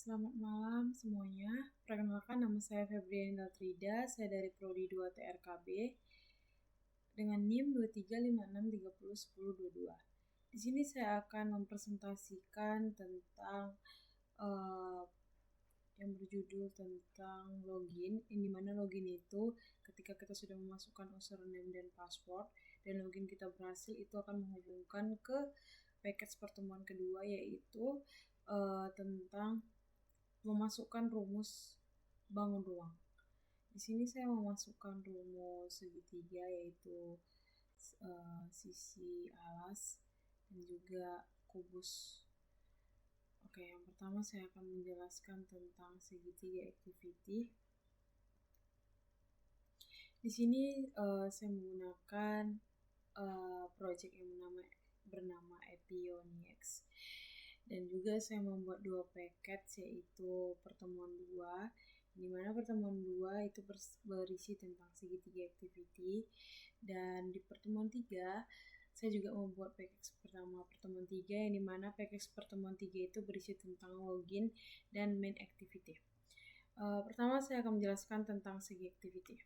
Selamat malam semuanya. Perkenalkan, nama saya Febriani Daltrida. Saya dari Prodi 2 TRKB dengan NIM 2356301022. Di sini saya akan mempresentasikan tentang yang berjudul tentang login, yang dimana login itu ketika kita sudah memasukkan username dan password dan login kita berhasil, itu akan menghubungkan ke package pertemuan kedua, yaitu tentang memasukkan rumus bangun ruang. Di sini saya memasukkan rumus segitiga, yaitu sisi alas dan juga kubus. Oke, yang pertama saya akan menjelaskan tentang segitiga activity. Di sini saya menggunakan project yang bernama Epionix. Dan juga saya membuat dua package, yaitu pertemuan 2, di mana pertemuan 2 itu berisi tentang segitiga activity, dan di pertemuan 3 saya juga membuat package pertemuan 3, yang dimana package pertemuan 3 itu berisi tentang login dan main activity. Pertama saya akan menjelaskan tentang segi activity.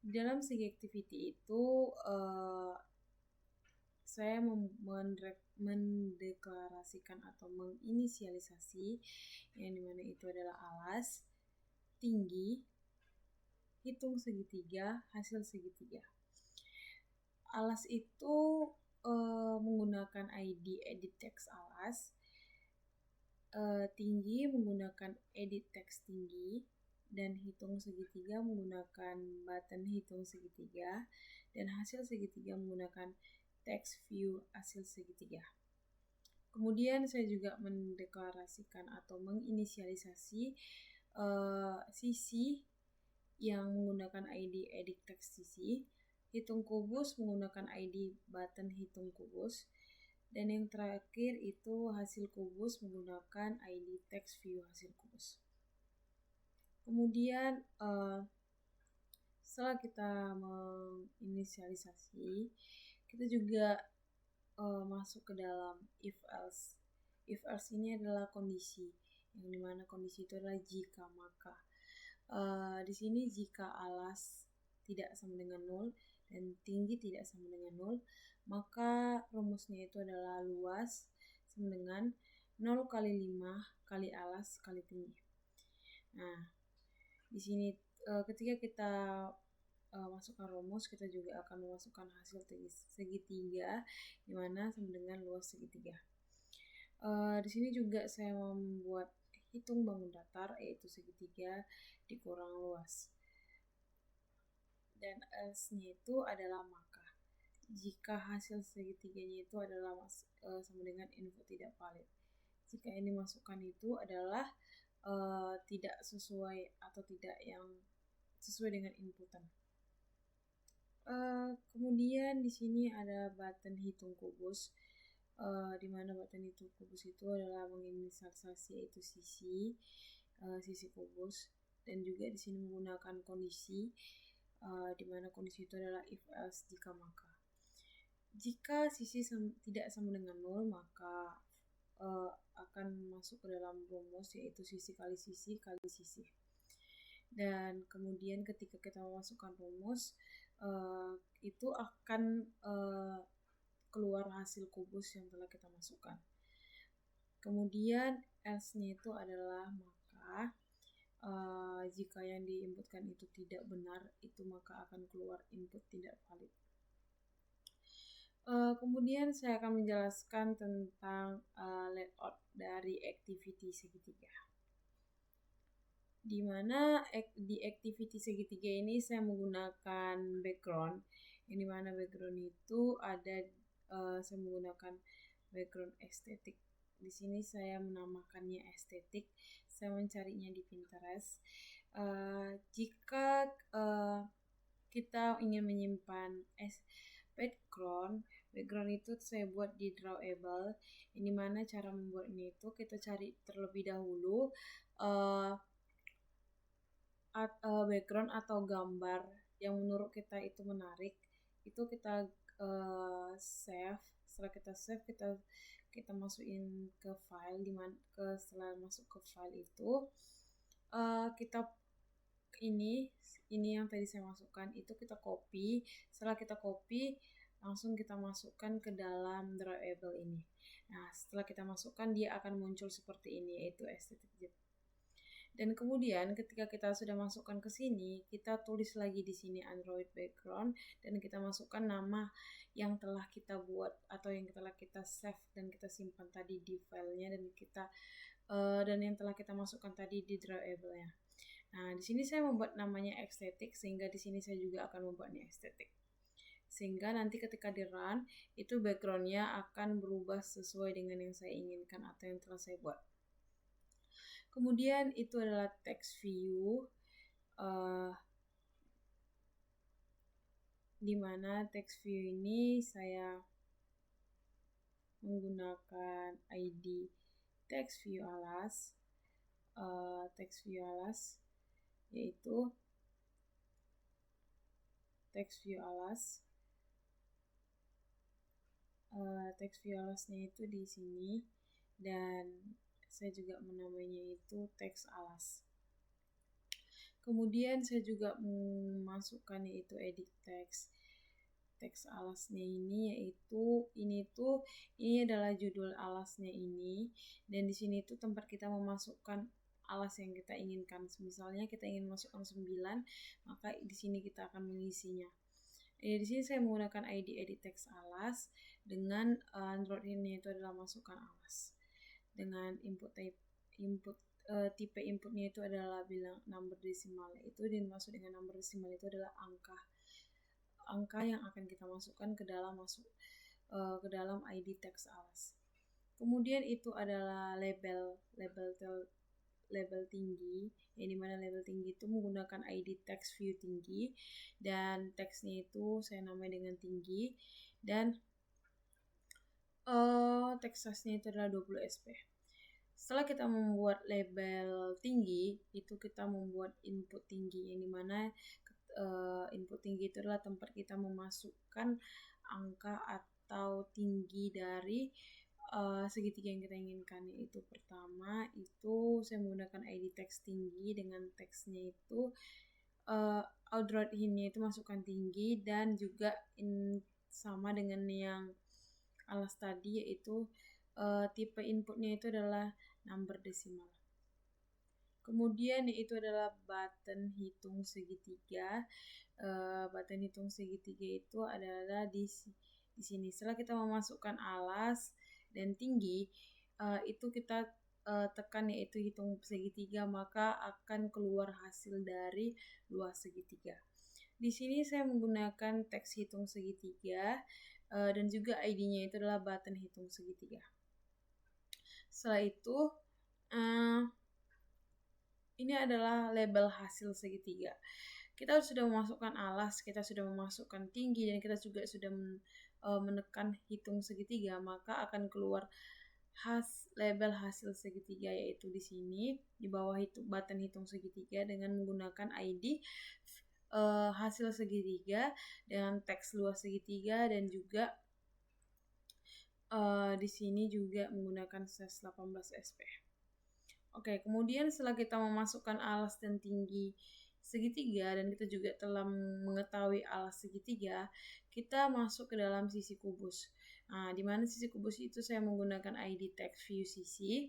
Di dalam segi activity itu saya mendeklarasikan atau menginisialisasi, yang dimana itu adalah alas, tinggi, hitung segitiga, hasil segitiga. Alas itu menggunakan ID edit text alas, tinggi menggunakan edit text tinggi, dan hitung segitiga menggunakan button hitung segitiga, dan hasil segitiga menggunakan text view hasil segitiga. Kemudian saya juga mendeklarasikan atau menginisialisasi sisi yang menggunakan ID edit text sisi, hitung kubus menggunakan ID button hitung kubus, dan yang terakhir itu hasil kubus menggunakan ID text view hasil kubus. Kemudian setelah kita menginisialisasi, kita juga masuk ke dalam if else. If else ini adalah kondisi, yang dimana kondisi itu adalah jika maka. Di sini jika alas tidak sama dengan 0 dan tinggi tidak sama dengan 0, maka rumusnya itu adalah luas sama dengan 0 kali 5 kali alas kali tinggi. Nah, di sini ketika kita masukkan rumus, kita juga akan memasukkan hasil segitiga, di mana sama dengan luas segitiga. Di sini juga saya membuat hitung bangun datar, yaitu segitiga dikurang luas. Dan else-nya itu adalah maka. Jika hasil segitiganya itu adalah sama dengan input tidak valid. Jika yang dimasukkan itu adalah tidak sesuai atau tidak yang sesuai dengan inputan. Kemudian di sini ada button hitung kubus, di mana button hitung kubus itu adalah menginisialisasi yaitu sisi kubus, dan juga di sini menggunakan kondisi, di mana kondisi itu adalah if else jika maka. Jika sisi tidak sama dengan 0, maka akan masuk ke dalam rumus, yaitu sisi kali sisi kali sisi. Dan kemudian ketika kita memasukkan rumus, itu akan keluar hasil kubus yang telah kita masukkan. Kemudian else-nya itu adalah maka. Jika yang diinputkan itu tidak benar, itu maka akan keluar input tidak valid. Kemudian saya akan menjelaskan tentang layout dari activity segitiga. Di mana di activity segitiga ini saya menggunakan background, yang dimana background itu ada saya menggunakan background estetik. Di sini saya menamakannya estetik. Saya mencarinya di Pinterest. Jika kita ingin menyimpan background itu saya buat di drawable. Ini mana cara membuatnya itu kita cari terlebih dahulu background atau gambar yang menurut kita itu menarik. Itu kita save. Setelah kita save, kita kita masukin ke file, setelah masuk ke file itu kita ini yang tadi saya masukkan itu kita copy. Setelah kita copy, langsung kita masukkan ke dalam drawable ini. Nah, setelah kita masukkan, dia akan muncul seperti ini, yaitu aesthetic zip. Dan kemudian ketika kita sudah masukkan ke sini, kita tulis lagi di sini Android background dan kita masukkan nama yang telah kita buat atau yang telah kita save dan kita simpan tadi di filenya dan yang telah kita masukkan tadi di drawable-nya. Nah, di sini saya membuat namanya aesthetic, sehingga di sini saya juga akan membuatnya aesthetic. Sehingga nanti ketika di run, itu background-nya akan berubah sesuai dengan yang saya inginkan atau yang telah saya buat. Kemudian itu adalah text view, di mana text view ini saya menggunakan ID text view alas, yaitu text view alasnya itu di sini, dan saya juga menamainya itu text alas. Kemudian saya juga memasukkan yaitu edit text alasnya ini, yaitu ini adalah judul alasnya ini, dan di sini itu tempat kita memasukkan alas yang kita inginkan. Misalnya kita ingin masukkan 9, maka di sini kita akan mengisinya. Di sini saya menggunakan ID edit text alas dengan Android ini itu adalah masukkan alas. Dengan tipe inputnya itu adalah bilang number desimal, itu dimaksud dengan number desimal itu adalah angka yang akan kita masukkan ke dalam ID text alas. Kemudian itu adalah label tinggi, yang dimana label tinggi itu menggunakan ID text view tinggi, dan teksnya itu saya namai dengan tinggi, dan text size-nya itu adalah 20 sp. Setelah kita membuat label tinggi, itu kita membuat input tinggi, yang dimana input tinggi itu adalah tempat kita memasukkan angka atau tinggi dari segitiga yang kita inginkan. Yaitu pertama itu saya menggunakan ID text tinggi dengan teksnya itu Android hint-nya itu masukkan tinggi, dan juga sama dengan yang alas tadi, yaitu tipe inputnya itu adalah number desimal. Kemudian itu adalah button hitung segitiga. Button hitung segitiga itu adalah di sini. Setelah kita memasukkan alas dan tinggi, itu kita tekan yaitu hitung segitiga, maka akan keluar hasil dari luas segitiga. Di sini saya menggunakan teks hitung segitiga, dan juga ID-nya itu adalah button hitung segitiga. Setelah itu, ini adalah label hasil segitiga. Kita sudah memasukkan alas, kita sudah memasukkan tinggi, dan kita juga sudah menekan hitung segitiga, maka akan keluar label hasil segitiga, yaitu di sini di bawah button hitung segitiga dengan menggunakan ID hasil segitiga dengan teks luas segitiga, dan juga di sini juga menggunakan size 18 sp. Oke, kemudian setelah kita memasukkan alas dan tinggi segitiga, dan kita juga telah mengetahui alas segitiga, kita masuk ke dalam sisi kubus. Nah, di mana sisi kubus itu saya menggunakan ID text view sisi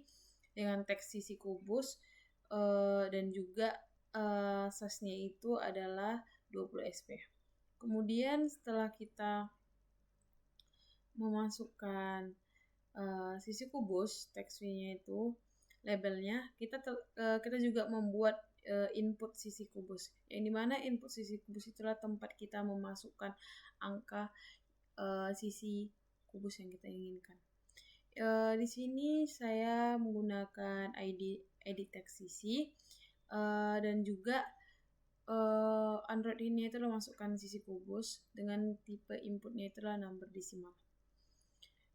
dengan teks sisi kubus, dan juga size-nya itu adalah 20 sp. Kemudian setelah kita memasukkan sisi kubus, text view-nya itu labelnya, kita juga membuat input sisi kubus, yang dimana input sisi kubus itulah tempat kita memasukkan angka sisi kubus yang kita inginkan. Di sini saya menggunakan ID edit text sisi, dan juga Android ini itu memasukkan sisi kubus dengan tipe inputnya itu adalah number desimal.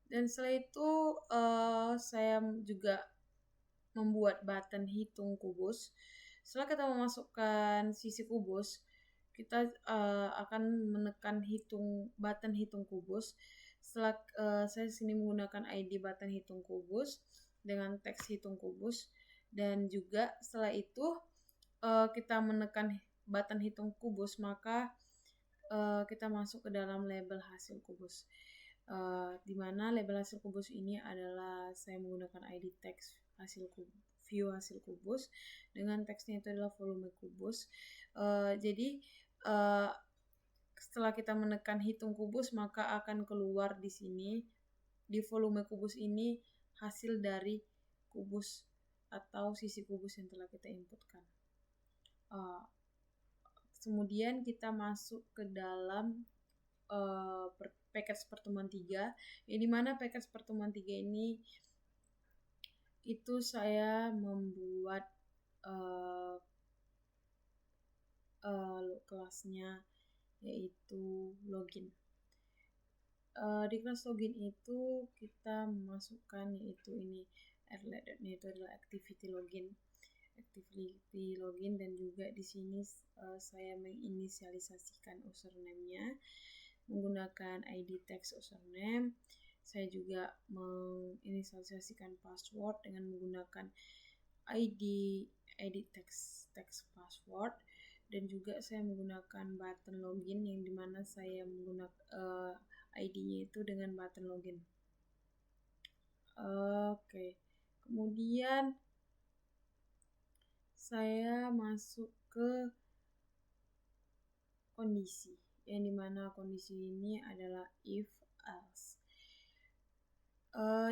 Dan setelah itu saya juga membuat button hitung kubus. Setelah kita memasukkan sisi kubus, kita akan menekan button hitung kubus. Setelah saya sini menggunakan ID button hitung kubus dengan teks hitung kubus, dan juga setelah itu kita menekan button hitung kubus, maka kita masuk ke dalam label hasil kubus. Di mana label hasil kubus ini adalah saya menggunakan ID text view hasil kubus dengan teksnya itu adalah volume kubus. Jadi setelah kita menekan hitung kubus, maka akan keluar di sini di volume kubus ini hasil dari kubus atau sisi kubus yang telah kita inputkan. Kemudian kita masuk ke dalam package pertemuan 3, yang dimana package pertemuan 3 ini itu saya membuat kelasnya yaitu login. Di kelas login itu kita memasukkan yaitu ini addlet.nya itu adalah activity login, dan juga di sini saya menginisialisasikan username-nya menggunakan ID text username. Saya juga menginisialisasikan password dengan menggunakan ID text password, dan juga saya menggunakan button login yang dimana saya menggunakan ID-nya itu dengan button login. Oke. Kemudian saya masuk ke kondisi, yang dimana kondisi ini adalah if else.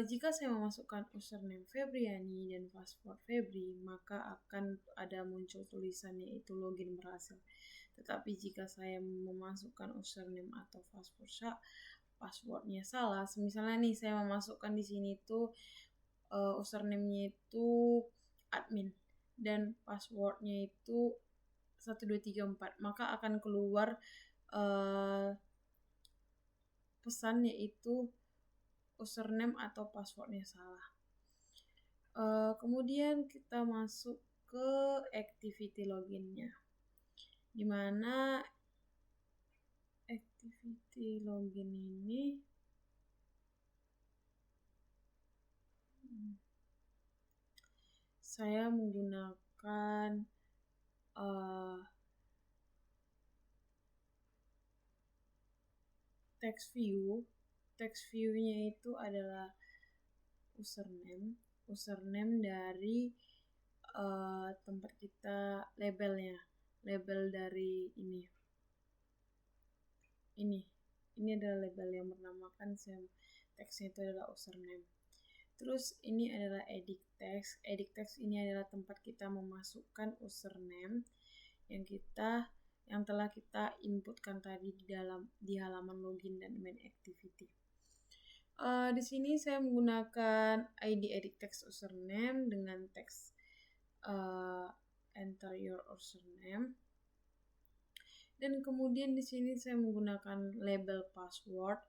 Jika saya memasukkan username Febriani dan password Febri, maka akan ada muncul tulisan yaitu login berhasil. Tetapi jika saya memasukkan username atau passwordnya salah, misalnya nih saya memasukkan di sini tuh username-nya itu admin dan passwordnya itu 1234, maka akan keluar pesan yaitu username atau passwordnya salah. Kemudian kita masuk ke activity loginnya, dimana activity login ini saya menggunakan text view-nya itu adalah username dari tempat kita label dari ini adalah label yang bernamakan teksnya itu adalah username. Terus ini adalah edit text ini adalah tempat kita memasukkan username yang telah kita inputkan tadi di halaman login dan main activity. Di sini saya menggunakan ID edit text username dengan teks enter your username, dan kemudian di sini saya menggunakan label password.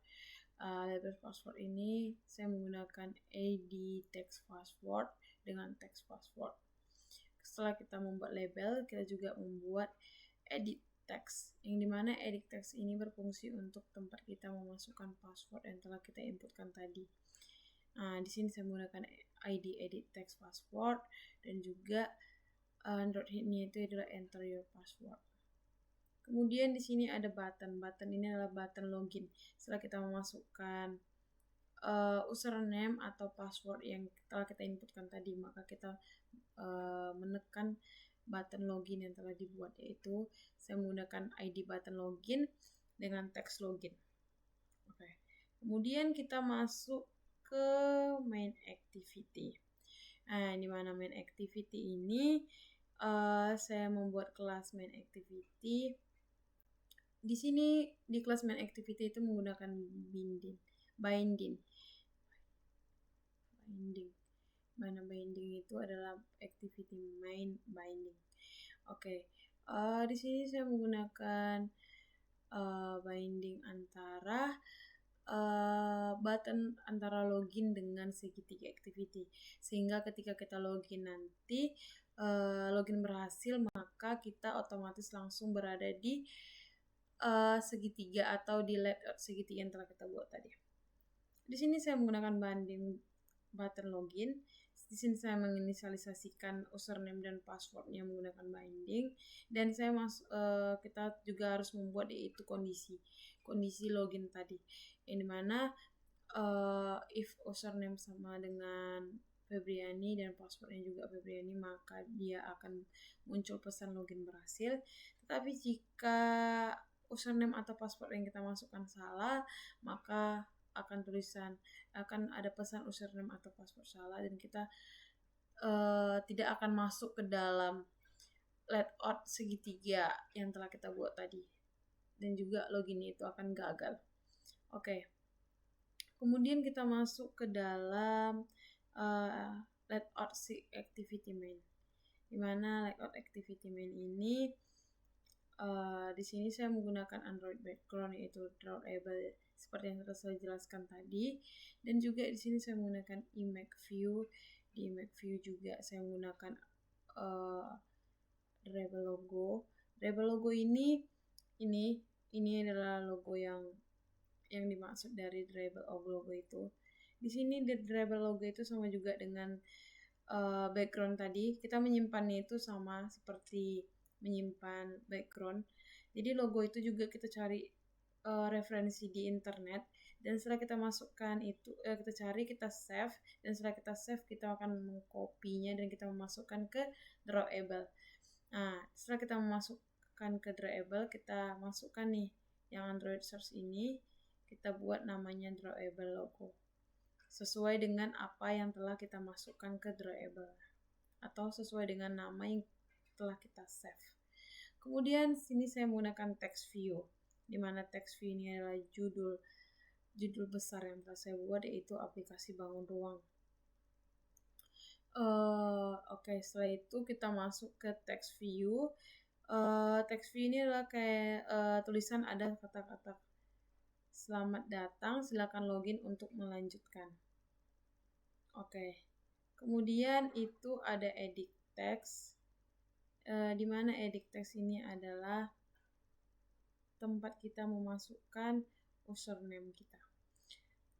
Label password ini saya menggunakan ID text password dengan text password. Setelah kita membuat label, kita juga membuat edit text, yang dimana edit text ini berfungsi untuk tempat kita memasukkan password yang telah kita inputkan tadi. Di sini saya menggunakan ID edit text password, dan juga Android hit-nya itu adalah enter your password. Kemudian di sini ada button ini adalah button login. Setelah kita memasukkan username atau password yang telah kita inputkan tadi, maka kita menekan button login yang telah dibuat, yaitu saya menggunakan ID button login dengan teks login. Oke. Kemudian kita masuk ke main activity. Di mana main activity ini saya membuat kelas main activity. Di sini di kelas main activity itu menggunakan binding. Mana binding itu adalah activity main binding. Oke. Di sini saya menggunakan binding antara button antara login dengan segitiga activity, sehingga ketika kita login nanti login berhasil, maka kita otomatis langsung berada di segitiga atau di layout segitiga yang telah kita buat tadi. Di sini saya menggunakan button login. Di sini saya menginisialisasikan username dan passwordnya menggunakan binding, dan kita juga harus membuat yaitu kondisi login tadi, yang dimana if username sama dengan Febriani dan passwordnya juga Febriani, maka dia akan muncul pesan login berhasil. Tetapi jika username atau password yang kita masukkan salah, maka akan ada pesan username atau password salah, dan kita tidak akan masuk ke dalam layout segitiga yang telah kita buat tadi, dan juga login itu akan gagal. Oke. Kemudian kita masuk ke dalam layout activity main. Dimana layout activity main ini di sini saya menggunakan Android background, yaitu drawable seperti yang saya jelaskan tadi, dan juga di sini saya menggunakan Emac View. Di Emac View juga saya menggunakan drawable logo. Drawable logo ini adalah logo yang dimaksud dari drawable logo itu. Di sini the drawable logo itu sama juga dengan background tadi. Kita menyimpannya itu sama seperti menyimpan background. Jadi logo itu juga kita cari referensi di internet, dan setelah kita masukkan itu kita cari, kita save, dan setelah kita save kita akan mengkopinya dan kita memasukkan ke drawable. Nah, setelah kita memasukkan ke drawable, kita masukkan nih yang Android search ini, kita buat namanya drawable logo sesuai dengan apa yang telah kita masukkan ke drawable atau sesuai dengan nama yang telah kita save. Kemudian sini saya menggunakan text view, di mana text view ini adalah judul besar yang telah saya buat, yaitu aplikasi bangun ruang. Oke, setelah itu kita masuk ke text view. Text view ini adalah kayak tulisan ada kata-kata selamat datang, silakan login untuk melanjutkan. Oke. Kemudian itu ada edit text, di mana edit text ini adalah tempat kita memasukkan username kita,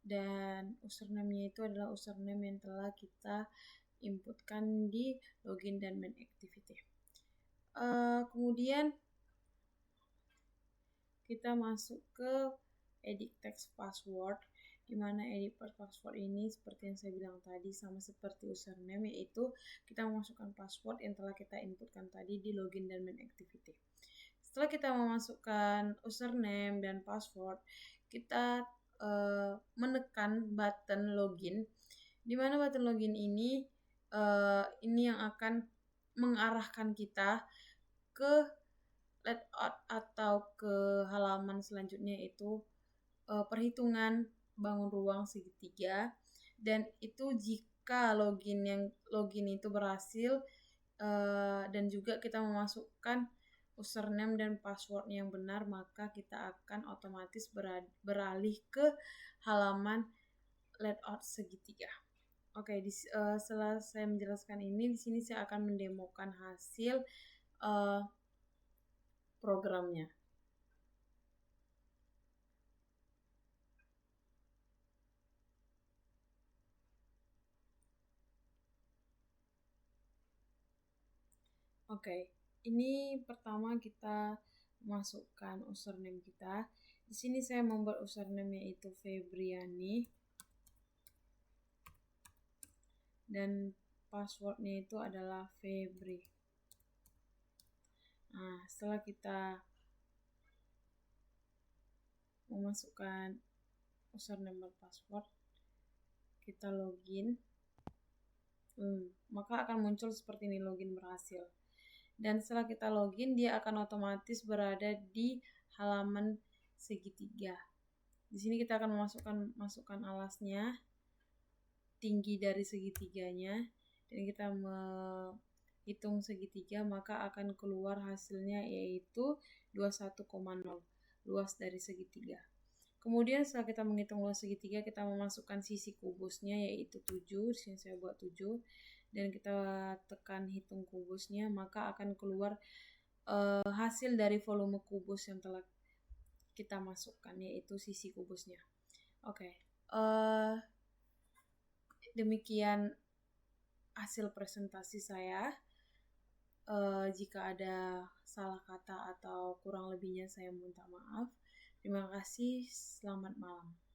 dan username-nya itu adalah username yang telah kita inputkan di login dan main activity. Kemudian kita masuk ke edit text password, di mana edit password ini seperti yang saya bilang tadi sama seperti username, yaitu kita memasukkan password yang telah kita inputkan tadi di login dan main activity. Setelah kita memasukkan username dan password, kita menekan button login, di mana button login ini yang akan mengarahkan kita ke layout atau ke halaman selanjutnya, yaitu perhitungan bangun ruang segitiga. Dan itu jika login itu berhasil dan juga kita memasukkan username dan passwordnya yang benar, maka kita akan otomatis beralih ke halaman layout segitiga. Oke, setelah saya menjelaskan ini, di sini saya akan mendemokan hasil programnya. Oke, ini pertama kita masukkan username kita. Di sini saya membuat username yaitu Febriani, dan passwordnya itu adalah Febri. Nah, setelah kita memasukkan username dan password, kita login, maka akan muncul seperti ini, login berhasil. Dan setelah kita login, dia akan otomatis berada di halaman segitiga. Di sini kita akan masukkan alasnya, tinggi dari segitiganya, dan kita menghitung segitiga, maka akan keluar hasilnya yaitu 21,0, luas dari segitiga. Kemudian setelah kita menghitung luas segitiga, kita memasukkan sisi kubusnya yaitu 7. Di sini saya buat 7. Dan kita tekan hitung kubusnya, maka akan keluar hasil dari volume kubus yang telah kita masukkan, yaitu sisi kubusnya. Oke, Eh, Demikian hasil presentasi saya. Jika ada salah kata atau kurang lebihnya saya minta maaf. Terima kasih, selamat malam.